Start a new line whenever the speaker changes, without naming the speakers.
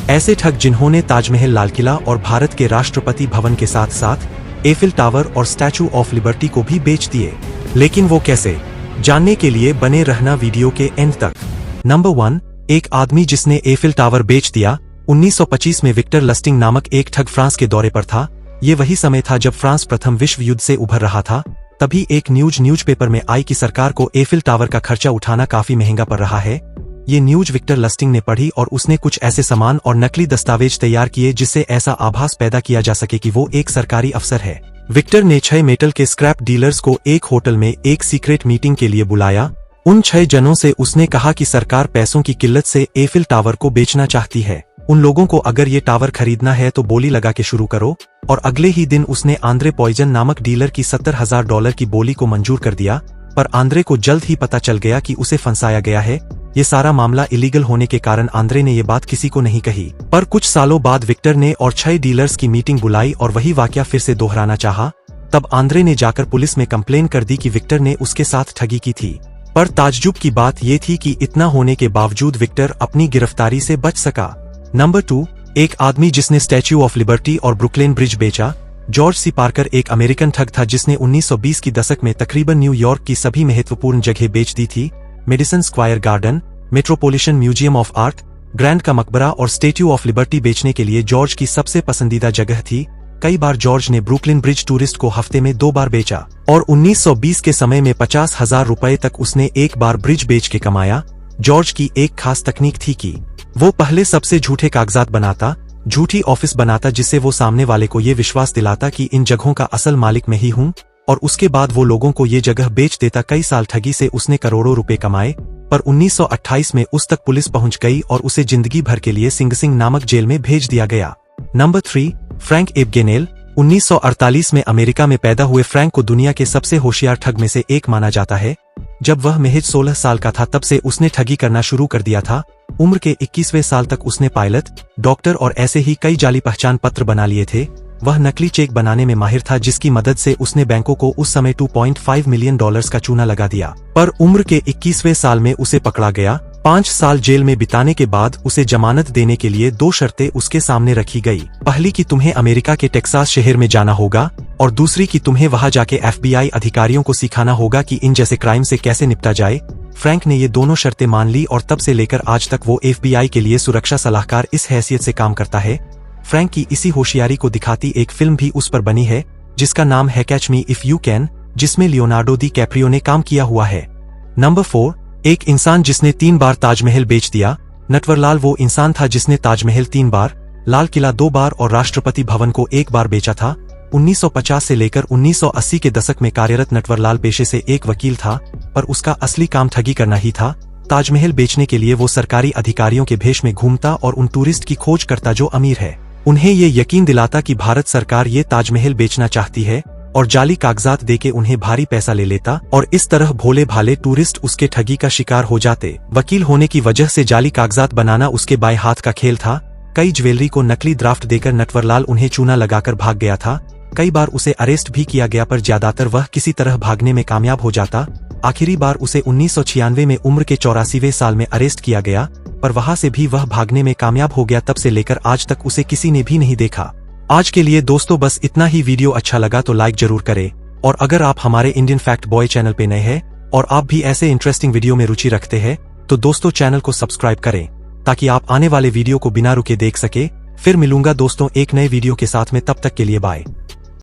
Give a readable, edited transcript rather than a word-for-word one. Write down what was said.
ऐसे ठग जिन्होंने ताजमहल, लाल किला और भारत के राष्ट्रपति भवन के साथ साथ एफिल टावर और स्टैचू ऑफ लिबर्टी को भी बेच दिए। लेकिन वो कैसे, जानने के लिए बने रहना वीडियो के एंड तक। नंबर 1, एक आदमी जिसने एफिल टावर बेच दिया। 1925 में विक्टर लस्टिंग नामक एक ठग फ्रांस के दौरे पर था। ये वही समय था जब फ्रांस प्रथम विश्व युद्ध से उभर रहा था। तभी एक न्यूज़पेपर में आई कि सरकार को एफिल टावर का खर्चा उठाना काफी महंगा पड़ रहा है। ये न्यूज विक्टर लस्टिंग ने पढ़ी और उसने कुछ ऐसे सामान और नकली दस्तावेज तैयार किए जिससे ऐसा आभास पैदा किया जा सके कि वो एक सरकारी अफसर है। विक्टर ने 6 मेटल के स्क्रैप डीलर्स को एक होटल में एक सीक्रेट मीटिंग के लिए बुलाया। उन 6 जनों से उसने कहा कि सरकार पैसों की किल्लत से एफिल टावर को बेचना चाहती है। उन लोगों को अगर ये टावर खरीदना है तो बोली लगा के शुरू करो। और अगले ही दिन उसने आंद्रे पॉइजन नामक डीलर की $70,000 की बोली को मंजूर कर दिया। पर आंद्रे को जल्द ही पता चल गया कि उसे फंसाया गया है। ये सारा मामला इलीगल होने के कारण आंद्रे ने ये बात किसी को नहीं कही। पर कुछ सालों बाद विक्टर ने और 6 डीलर्स की मीटिंग बुलाई और वही वाकया फिर से दोहराना चाहा। तब आंद्रे ने जाकर पुलिस में कंप्लेन कर दी कि विक्टर ने उसके साथ ठगी की थी। पर ताज्जुब की बात ये थी कि इतना होने के बावजूद विक्टर अपनी गिरफ्तारी से बच सका। नंबर 2, एक आदमी जिसने स्टैच्यू ऑफ लिबर्टी और ब्रुकलिन ब्रिज बेचा। जॉर्ज सी पार्कर एक अमेरिकन ठग था जिसने 1920 की दशक में तकरीबन न्यूयॉर्क की सभी महत्वपूर्ण जगह बेच दी थी। Madison Square garden, metropolitan museum of art, grand का मकबरा और स्टैच्यू ऑफ लिबर्टी बेचने के लिए जॉर्ज की सबसे पसंदीदा जगह थी। कई बार जॉर्ज ने ब्रुकलिन ब्रिज टूरिस्ट को हफ्ते में 2 बार बेचा और 1920 के समय में 50,000 रुपए तक उसने एक बार ब्रिज बेच के कमाया। जॉर्ज की एक खास तकनीक थी कि वो पहले सबसे झूठे कागजात बनाता, झूठी ऑफिस बनाता जिससे वो सामने वाले को ये विश्वास दिलाता कि इन जगहों का असल मालिक मैं ही हूँ, और उसके बाद वो लोगों को ये जगह बेच देता। कई साल ठगी से उसने करोड़ों रुपए कमाए। पर 1928 में उस तक पुलिस पहुंच गई और उसे जिंदगी भर के लिए सिंग सिंग नामक जेल में भेज दिया गया। Number 3, Frank एबगेनेल। 1948 में अमेरिका में पैदा हुए फ्रैंक को दुनिया के सबसे होशियार ठग में से एक माना जाता है। जब वह महज 16 साल का था तब से उसने ठगी करना शुरू कर दिया था। उम्र के 21वें साल तक उसने पायलट, डॉक्टर और ऐसे ही कई जाली पहचान पत्र बना लिए थे। वह नकली चेक बनाने में माहिर था जिसकी मदद से उसने बैंकों को उस समय $2.5 मिलियन का चूना लगा दिया। पर उम्र के 21वें साल में उसे पकड़ा गया। 5 साल जेल में बिताने के बाद उसे जमानत देने के लिए 2 शर्तें उसके सामने रखी गई। पहली कि तुम्हें अमेरिका के टेक्सास शहर में जाना होगा और दूसरी कि तुम्हें वहां जाके FBI अधिकारियों को सिखाना होगा कि इन जैसे क्राइम से कैसे निपटा जाए। फ्रैंक ने ये दोनों शर्तें मान ली और तब से लेकर आज तक वो FBI के लिए सुरक्षा सलाहकार इस हैसियत से काम करता है। फ्रैंक की इसी होशियारी को दिखाती एक फिल्म भी उस पर बनी है जिसका नाम है catch me if you can, जिसमें लियोनार्डो दी कैप्रियो ने काम किया हुआ है। नंबर 4, एक इंसान जिसने 3 बार ताजमहल बेच दिया। नटवरलाल वो इंसान था जिसने ताजमहल 3 बार, लाल किला 2 बार और राष्ट्रपति भवन को 1 बार बेचा था। 1950 से लेकर 1980 के दशक में कार्यरत नटवरलाल पेशे से एक वकील था, पर उसका असली काम ठगी करना ही था। ताजमहल बेचने के लिए वो सरकारी अधिकारियों के भेष में घूमता और उन टूरिस्ट की खोज करता जो अमीर है। उन्हें ये यकीन दिलाता कि भारत सरकार ये ताजमहल बेचना चाहती है और जाली कागजात देके उन्हें भारी पैसा ले लेता और इस तरह भोले भाले टूरिस्ट उसके ठगी का शिकार हो जाते। वकील होने की वजह से जाली कागजात बनाना उसके बाएं हाथ का खेल था। कई ज्वेलरी को नकली ड्राफ्ट देकर नटवरलाल उन्हें चूना लगाकर भाग गया था। कई बार उसे अरेस्ट भी किया गया पर ज्यादातर वह किसी तरह भागने में कामयाब हो जाता। आखिरी बार उसे 1996 में उम्र के 84वें साल में अरेस्ट किया गया, पर वहां से भी वह भागने में कामयाब हो गया। तब से लेकर आज तक उसे किसी ने भी नहीं देखा। आज के लिए दोस्तों बस इतना ही। वीडियो अच्छा लगा तो लाइक जरूर करें और अगर आप हमारे इंडियन फैक्ट बॉय चैनल पे नए हैं और आप भी ऐसे इंटरेस्टिंग वीडियो में रुचि रखते हैं तो दोस्तों चैनल को सब्सक्राइब करें ताकि आप आने वाले वीडियो को बिना रुके देख सके। फिर मिलूंगा दोस्तों एक नए वीडियो के साथ में, तब तक के लिए बाय।